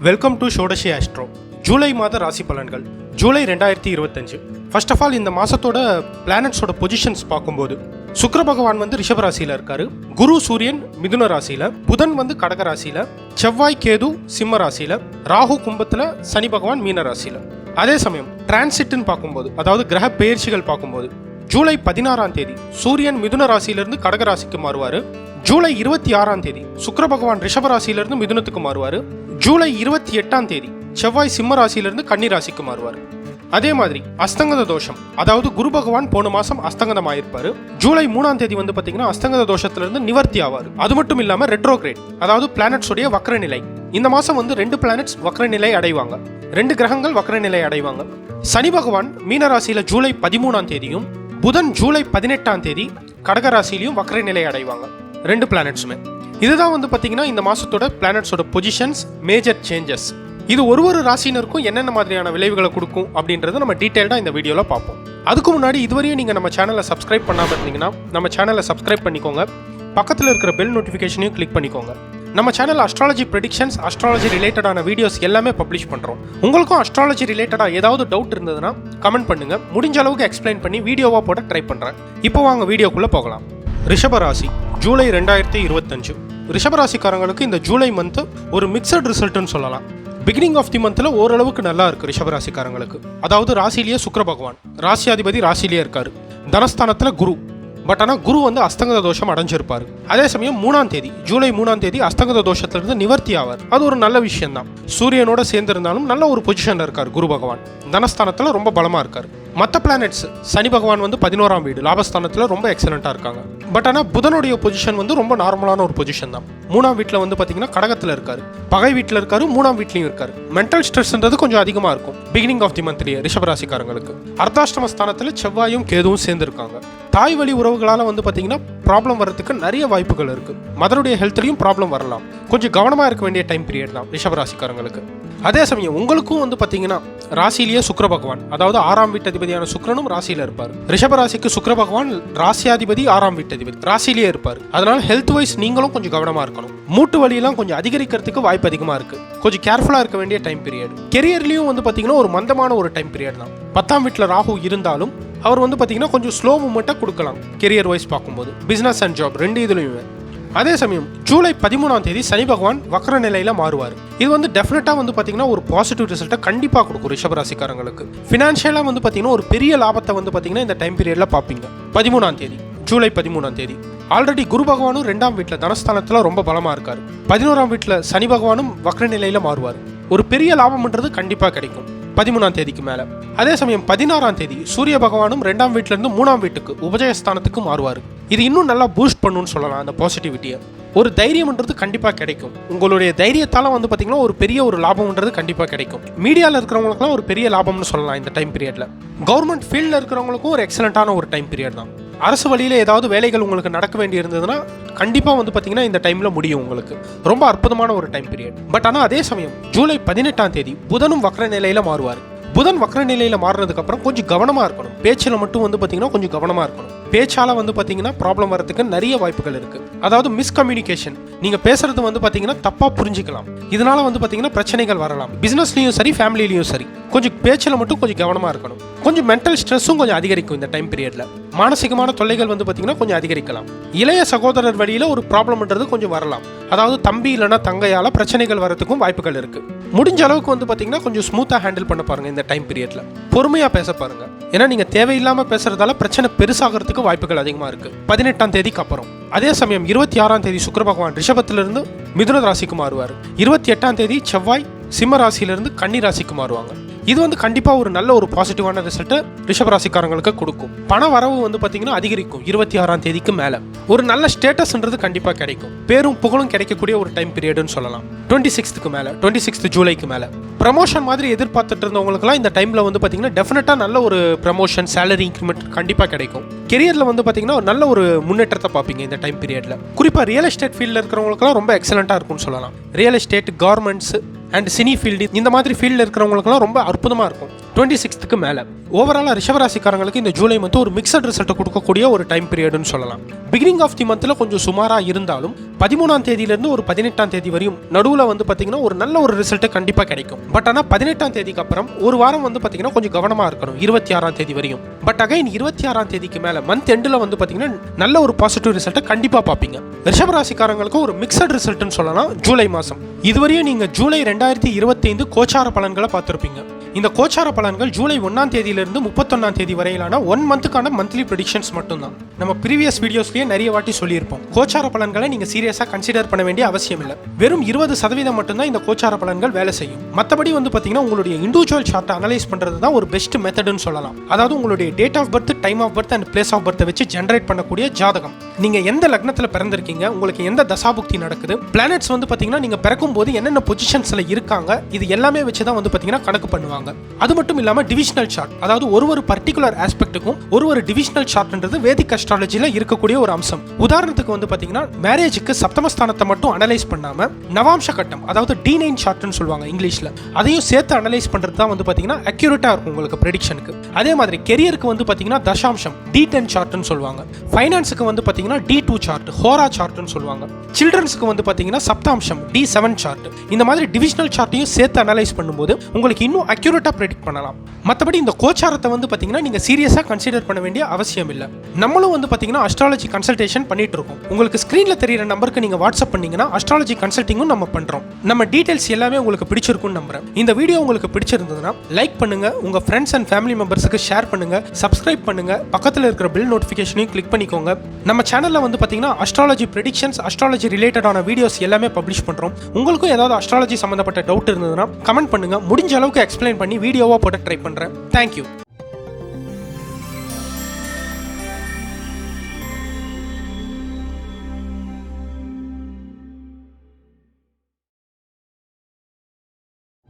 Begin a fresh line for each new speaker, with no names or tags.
Welcome to Shodashi astro. July மாத ராசி பலன்கள் ஜூலை 2025. ஃபர்ஸ்ட் ஆஃப் ஆல் இந்த மாதத்தோட பிளானட்ஸோட பொசிஷன்ஸ் பார்க்கும்போது சுக்கிர பகவான் ரிஷப ராசியில் இருக்காரு, குரு சூரியன் மிதுன ராசியில், புதன் கடக ராசியில், செவ்வாய் கேது சிம்ம ராசியில், ராகு கும்பத்தில், சனி பகவான் மீன ராசியில். அதே சமயம் டிரான்சிட்னு பார்க்கும்போது, அதாவது கிரக பெயர்ச்சிகள் பார்க்கும்போது ஜூலை 16ஆம் தேதி சூரியன் மிதுன ராசியிலிருந்து கடக ராசிக்கு மாறுவார். ஜூலை 26ஆம் தேதி சுக்கிர பகவான் ரிஷப ராசியிலிருந்து மிதுனத்துக்கு மாறுவார். ஜூலை 28ஆம் தேதி செவ்வாய் சிம்ம ராசியிலிருந்து கன்னி ராசிக்கு மாறுவார். அதே மாதிரி அஸ்தங்கத தோஷம், அதாவது குரு பகவான் போன மாசம் அஸ்தங்கதம் ஆயிருப்பாரு. ஜூலை 3ஆம் தேதி பாத்தீங்கன்னா அஸ்தங்கத தோஷத்திலிருந்து நிவர்த்தி ஆவார். அது மட்டும் இல்லாம ரெட்ரோகிரேட், அதாவது பிளானட்ஸோடைய வக்ர நிலை. இந்த மாசம் 2 பிளானட்ஸ் வக்ர நிலை அடைவாங்க, 2 கிரகங்கள் வக்ர நிலை அடைவாங்க. சனி பகவான் மீன ராசியில ஜூலை 13ஆம் தேதியும், புதன் ஜூலை 18ஆம் தேதி கடக ராசியிலையும் வக்ர நிலை அடைவாங்க, 2 பிளானட்ஸுமே. இதுதான் பாத்தீங்கன்னா இந்த மாசத்தோட பிளானட்ஸோட பொசிஷன்ஸ், மேஜர் சேஞ்சஸ். இது ஒரு ராசினருக்கும் என்னென்ன மாதிரியான விளைவுகளை கொடுக்கும் அப்படின்றத நம்ம டீடைல்டா இந்த வீடியோல பார்ப்போம். அதுக்கு முன்னாடி இதுவரையும் நீங்க நம்ம சேனலை சப்ஸ்கிரைப் பண்ணாம இருந்தீங்கன்னா நம்ம சேனலை சப்ஸ்கிரைப் பண்ணிக்கோங்க, பக்கத்தில் இருக்கிற பெல் நோட்டிஃபிகேஷனையும் கிளிக் பண்ணிக்கோங்க. நம்ம சேனல் அஸ்ட்ராலஜி ப்ரெடிக்ஷன்ஸ், அஸ்ட்ராலஜி ரிலேட்டடான வீடியோஸ் எல்லாமே பப்ளிஷ் பண்றோம். உங்களுக்கும் அஸ்ட்ராலஜி ரிலேட்டடா ஏதாவது டவுட் இருந்ததுன்னா கமெண்ட் பண்ணுங்க, முடிஞ்ச அளவுக்கு எக்ஸ்பிளைன் பண்ணி வீடியோவா போட ட்ரை பண்றேன். இப்போ வாங்க வீடியோக்குள்ள போகலாம். ரிஷப ராசி ஜூலை 2025. ரிஷபராசிக்காரங்களுக்கு இந்த ஜூலை மந்த் ஒரு மிக்சட் ரிசல்ட்னு சொல்லலாம். பிகினிங் ஆஃப் தி மந்த்ல ஓரளவுக்கு நல்லா இருக்கு ரிஷபராசிக்காரங்களுக்கு. அதாவது ராசிலேயே சுக்கிர பகவான், ராசியாதிபதி ராசிலேயே இருக்காரு, தனஸ்தானத்துல குரு. பட் ஆனால் குரு அஸ்தங்கத தோஷம் அடைஞ்சிருப்பாரு. அதே சமயம் 3ஆம் தேதி ஜூலை 3ஆம் தேதி அஸ்தங்கத தோஷத்திலிருந்து நிவர்த்தி ஆவார். அது ஒரு நல்ல விஷயம் தான். சூரியனோட சேர்ந்திருந்தாலும் நல்ல ஒரு பொசிஷன்ல இருக்காரு குரு பகவான், தனஸ்தானத்துல ரொம்ப பலமா இருக்காரு. மற்ற பிளானட்ஸ் சனி பகவான் 11ஆம் வீடு லாபஸ்தானத்துல ரொம்ப எக்ஸலண்டா இருக்காங்க. பட் ஆனால் புதனுடைய பொசிஷன் ரொம்ப நார்மலான ஒரு பொசிஷன் தான். 3ஆம் வீட்டில் பாத்தீங்கன்னா கடகத்துல இருக்காரு, பகை வீட்டில் இருக்காரு, 3ஆம் வீட்லயும் இருக்காரு. மென்டல் ஸ்ட்ரெஸ்ன்றது கொஞ்சம் அதிகமா இருக்கும் பிகினிங் ஆஃப் தி மந்த்லயே ரிஷபராசிக்காரங்களுக்கு. அர்த்தாஷ்டம ஸ்தானத்துல செவ்வாயும் கேதுவும் சேர்ந்து இருக்காங்க. தாய் வழி உறவுகளால பாத்தீங்கன்னா ப்ராப்ளம் வரதுக்கு நிறைய வாய்ப்புகள் இருக்கு. மதருடைய ஹெல்த்லயும் ப்ராப்ளம் வரலாம். கொஞ்சம் கவனமா இருக்க வேண்டிய டைம் பீரியட் தான் ரிஷபராசிக்காரங்களுக்கு. அதே சமயம் உங்களுக்கும் பாத்தீங்கன்னா ராசியிலேயே சுக்கிர பகவான், அதாவது 6ஆம் வீட்டு அதிபதியான சுக்கிரனும் ராசியில இருப்பார். ரிஷபராசிக்கு சுக்கிர பகவான் ராசியாதிபதி, 6ஆம் வீட்டு அதிபதி ராசியிலேயே இருப்பார். அதனால ஹெல்த் வைஸ் நீங்களும் கொஞ்சம் கவனமா இருக்கணும். மூட்டு வலியெல்லாம் கொஞ்சம் அதிகரிக்கிறதுக்கு வாய்ப்பு அதிகமா இருக்கு. கொஞ்சம் கேர்ஃபுல்லா இருக்க வேண்டிய டைம் பீரியட். கெரியர்லயும் பாத்தீங்கன்னா ஒரு மந்தமான ஒரு டைம் பீரியட் தான். 10ஆம் வீட்டுல ராகு இருந்தாலும் அவர் பாத்தீங்கன்னா கொஞ்சம் ஸ்லோ மூவ்மெண்ட்டா கொடுக்கலாம் கெரியர் வைஸ் பார்க்கும்போது, பிசினஸ் அண்ட் ஜாப் 2 இதுலயுமே. அதே சமயம் ஜூலை 13ஆம் தேதி சனி பகவான் வக்ர நிலையில மாறுவார். இது டெஃபினட்டா பாத்தீங்கன்னா ஒரு பாசிட்டிவ் ரிசல்ட்டை கண்டிப்பா கொடுக்கும் ரிஷபராசிக்காரங்களுக்கு. பினான்சியலா பாத்தீங்கன்னா ஒரு பெரிய லாபத்தை பாத்தீங்கன்னா இந்த டைம் பீரியட்ல பாப்பீங்க. 13ஆம் தேதி ஜூலை 13ஆம் தேதி ஆல்ரெடி குரு பகவானும் 2ஆம் வீட்டுல தனஸ்தானத்துல ரொம்ப பலமா இருக்காரு. 11ஆம் வீட்டுல சனி பகவானும் வக்ர நிலையில மாறுவார். ஒரு பெரிய லாபம்ன்றது கண்டிப்பா கிடைக்கும் 13ஆம் தேதிக்கு மேல. அதே சமயம் 16ஆம் தேதி சூரிய பகவானும் 2ஆம் வீட்டுல இருந்து 3ஆம் வீட்டுக்கு உபஜயஸ்தானத்துக்கு மாறுவார். இது இன்னும் நல்லா பூஸ்ட் பண்ணுன்னு சொல்லலாம் அந்த பாசிட்டிவிட்டியை. ஒரு தைரியம்ன்றது கண்டிப்பா கிடைக்கும். உங்களுடைய தைரியத்தால பாத்தீங்கன்னா ஒரு பெரிய ஒரு லாபம்ன்றது கண்டிப்பா கிடைக்கும். மீடியால இருக்கிறவங்களுக்குலாம் ஒரு பெரிய லாபம்னு சொல்லலாம் இந்த டைம் பீரியட்ல. கவர்மெண்ட் ஃபீல்ட்ல இருக்கிறவங்களுக்கும் ஒரு எக்ஸலண்டான ஒரு டைம் பீரியட் தான். அரசு வழியில ஏதாவது வேலைகள் உங்களுக்கு நடக்க வேண்டி இருந்ததுன்னா கண்டிப்பா பாத்தீங்கன்னா இந்த டைம்ல முடியும் உங்களுக்கு. ரொம்ப அற்புதமான ஒரு டைம் பீரியட். பட் ஆனா அதே சமயம் ஜூலை 18ஆம் தேதி புதனும் வக்ர நிலையில மாறுவார். புதன் வக்ர நிலையில மாறினதுக்கு அப்புறம் கொஞ்சம் கவனமா இருக்கணும். பேச்சில மட்டும் பாத்தீங்கன்னா கொஞ்சம் கவனமா இருக்கணும். பேச்சால பாத்தீங்கன்னா ப்ராப்ளம் வரதுக்கு நிறைய வாய்ப்புகள் இருக்கு. அதாவது மிஸ்கம்யூனிகேஷன், நீங்க பேசுறது பாத்தீங்கன்னா தப்பா புரிஞ்சுக்கலாம். இதனால பாத்தீங்கன்னா பிரச்சனைகள் வரலாம். பிசினஸ்லயும் சரி, ஃபேமிலிலயும் சரி. கொஞ்சம் பேச்சில மட்டும் கொஞ்சம் கவனமா இருக்கணும். கொஞ்சம் மென்டல் ஸ்ட்ரெஸ்ஸும் கொஞ்சம் அதிகரிக்கும் இந்த டைம் பீரியட்ல. மானசிகமான தொல்லைகள் பாத்தீங்கன்னா கொஞ்சம் அதிகரிக்கலாம். இளைய சகோதரர் வழியில ஒரு ப்ராப்ளம்ன்றது கொஞ்சம் வரலாம். அதாவது தம்பி இல்லைன்னா தங்கையால பிரச்சனைகள் வரதுக்கும் வாய்ப்புகள் இருக்கு. முடிஞ்ச அளவுக்கு பாத்தீங்கன்னா கொஞ்சம் ஸ்மூத்தா ஹேண்டில் பண்ண பாருங்க இந்த டைம் பீரியட்ல. பொறுமையா பேச பாருங்க. ஏன்னா நீங்க தேவையில்லாம பேசுறதால பிரச்சனை பெருசாகிறதுக்கு வாய்ப்புகள் அதிகமா இருக்கு 18ஆம் தேதிக்கு அப்புறம். அதே சமயம் 26ஆம் தேதி சுக்கிர பகவான் ரிஷபத்திலிருந்து மிதுன ராசிக்கு மாறுவார். 28ஆம் தேதி செவ்வாய் சிம்ம ராசியிலிருந்து கன்னி ராசிக்கு மாறுவாங்க. இது கண்டிப்பா ஒரு நல்ல ஒரு பாசிட்டிவான ரிசல்ட் ரிஷபராசிக்காரங்களுக்கு கொடுக்கும். பண வரவு பாத்தீங்கன்னா அதிகரிக்கும் 26ஆம் தேதிக்கு மேல. ஒரு நல்ல ஸ்டேட்டஸ்ன்றது கண்டிப்பா கிடைக்கும். பேரும் புகழும் கிடைக்கக்கூடிய ஒரு டைம் பீரியட்னு சொல்லலாம். 26க்கு மேல, 26 ஜூலைக்கு மேல ப்ரமோஷன் மாதிரி எதிர்பார்த்துட்டு இருந்தவங்களுக்குலாம் இந்த டைம்ல பாத்தீங்கன்னா டெஃபினட்டா நல்ல ஒரு ப்ரமோஷன், சேலரி இன்க்ரிமெண்ட் கண்டிப்பா கிடைக்கும். கெரியர்ல பாத்தீங்கன்னா ஒரு நல்ல ஒரு முன்னேற்றத்தை பார்ப்பீங்க இந்த டைம் பீரியட்ல. குறிப்பா ரியல் எஸ்டேட் ஃபீல்ட்ல இருக்கிறவங்களுக்குலாம் ரொம்ப எக்ஸலண்டா இருக்கும்னு சொல்லலாம். Real estate, governments and cine field, இந்த மாதிரி ஃபீல்டில் இருக்கிறவங்களுக்குலாம் ரொம்ப அற்புதமாக இருக்கும். 26க்கு மேலே. ஓவராலாக ரிஷபராசிக்காரங்களுக்கு இந்த ஜூலை மந்த் ஒரு மிக்சட் ரிசல்ட் கொடுக்கக்கூடிய ஒரு டைம் பீரியட்னு சொல்லலாம். பிகினிங் ஆஃப் தி மந்த்தில் கொஞ்சம் சுமாராக இருந்தாலும் 13ஆம் தேதியிலிருந்து ஒரு 18ஆம் தேதி வரையும் நடுவில் வந்து பார்த்தீங்கன்னா ஒரு நல்ல ஒரு ரிசல்ட் கண்டிப்பாக கிடைக்கும். பட் ஆனால் 18ஆம் தேதிக்கு அப்புறம் ஒரு வாரம் வந்து பார்த்தீங்கன்னா கொஞ்சம் கவனமாக இருக்கணும் 26ஆம் தேதி வரையும். பட் அகைன் 26ஆம் தேதிக்கு மேலே மந்த் எண்டில் வந்து பார்த்தீங்கன்னா நல்ல ஒரு பாசிட்டிவ் ரிசல்ட்டை கண்டிப்பாக பார்ப்பீங்க. ரிஷபராசிக்காரங்களுக்கு ஒரு மிக்சட் ரிசல்ட்னு சொல்லலாம் ஜூலை மாதம். இதுவரையும் நீங்கள் ஜூலை 2025 கோச்சார பலன்களை பார்த்துருப்பீங்க. இந்த கோச்சார பலன்கள் ஜூலை 1ஆம் தேதியிலிருந்து 31ஆம் தேதி வரையிலான 1 மந்த்துக்கான மந்த்லி ப்ரெடிக்ஷன்ஸ் மட்டும்தான். நம்ம ப்ரீவியஸ் வீடியோஸ்லேயே நிறைய வாட்டி சொல்லியிருப்போம். கோச்சார பலன்களை நீங்கள் சீரியஸாக கன்சிடர் பண்ண வேண்டிய அவசியம் இல்லை. வெறும் 20% மட்டும்தான் இந்த கோச்சார பலன்கள் வேலை செய்யும். மற்றபடி வந்து பார்த்தீங்கன்னா உங்களுடைய இண்டிவிஜுவல் சார்ட்டை அனலைஸ் பண்ணுறது தான் ஒரு பெஸ்ட் மெத்தட்னு சொல்லலாம். அதாவது உங்களுடைய date of birth, time of birth and place of பர்த்தை வச்சு ஜென்ரேட் பண்ணக்கூடிய ஜாதகம். நீங்கள் எந்த லக்னத்தில் பிறந்திருக்கீங்க, உங்களுக்கு எந்த தசாபுக்தி நடக்குது, பிளானட்ஸ் வந்து பார்த்தீங்கன்னா நீங்கள் பிறக்கும் போது என்னென்ன பொசிஷன்ஸில் இருக்காங்க, இது எல்லாமே வச்சு தான் வந்து பார்த்தீங்கன்னா கணக்கு பண்ணுவாங்க. அது மட்டும் இல்லாம டிவிஷனல் சார்ட், அதாவது ஒரு பர்டிகுலர் ஆஸ்பெக்ட்டுக்கும் ஒரு டிவிஷனல் சார்ட்ன்றது வேதிக் அஸ்ட்ராலஜில இருக்கக்கூடிய ஒரு அம்சம். உதாரணத்துக்கு வந்து பாத்தீங்கன்னா மேரேஜுக்கு சப்தமஸ்தானத்தை மட்டும் அனலைஸ் பண்ணாம நவாம்ச கட்டம், அதாவது D9 சார்ட்னு சொல்லுவாங்க இங்கிலீஷ்ல, அதையும் சேர்த்து அனலைஸ் பண்றது தான் வந்து பாத்தீங்கன்னா அக்யூரேட்டா இருக்கும் உங்களுக்கு ப்ரெடிக்ஷனுக்கு. அதே மாதிரி கெரியருக்கு வந்து பாத்தீங்கன்னா தசாம்சம் D10 சார்ட்னு சொல்லுவாங்க. ஃபைனான்ஸுக்கு வந்து பாத்தீங்கன்னா D2 சார்ட், ஹோரா சார்ட்னு சொல்லுவாங்க. சில்ட்ரன்ஸ்க்கு வந்து பாத்தீங்கன்னா சப்தாம்சம் D7 சார்ட். இந்த மாதிரி டிவிஷனல் சார்ட்டையும் சேர்த்து அனலைஸ் பண்ணும்போது உங்களுக்கு இன்னும் அக்யூரேட்டா ப்ரெடிக்ட் பண்ணலாம். மற்றபடி இந்த கோச்சாரத்தை வந்து பார்த்தீங்கன்னா நீங்கள் சீரியஸாக கன்சிடர் பண்ண வேண்டிய அவசியம் இல்லை. நம்மளும் வந்து பார்த்தீங்கன்னா அஸ்ட்ராலஜி கன்சல்டேஷன் பண்ணிட்டு இருக்கோம். உங்களுக்கு ஸ்க்ரீனில் தெரியிற நம்பருக்கு நீங்கள் வாட்ஸ்அப் பண்ணீங்கன்னா அஸ்ட்ராலஜி கன்சல்டிங்கும் நம்ம பண்ணுறோம். நம்ம டீடைல்ஸ் எல்லாமே உங்களுக்கு பிடிச்சிருக்கும்னு நம்புறேன். இந்த வீடியோ உங்களுக்கு பிடிச்சிருந்ததுன்னா லைக் பண்ணுங்க, உங்கள் ஃப்ரெண்ட்ஸ் அண்ட் ஃபேமிலி மெம்பர்ஸுக்கு ஷேர் பண்ணுங்க, சப்ஸ்கிரைப் பண்ணுங்க, பக்கத்தில் இருக்கிற பில் நோட்டிஃபிகேஷனையும் கிளிக் பண்ணிக்கோங்க. நம்ம சேனலில் வந்து பார்த்தீங்கன்னா அஸ்ட்ராலஜி ப்ரெடிக்ஷன்ஸ், அஸ்ட்ராலஜி ரிலேட்டடான வீடியோஸ் எல்லாமே பப்ளிஷ் பண்ணுறோம். உங்களுக்கும் ஏதாவது அஸ்ட்ராலஜி சம்மந்தப்பட்ட டவுட் இருந்ததுன்னா கமெண்ட் பண்ணுங்க. முடிஞ்ச அளவுக்கு எக்ஸ்பிளைன் பண்ணி வீடியோவாக போட்டு ட்ரை பண்ணுறேன். தேங்க்யூ.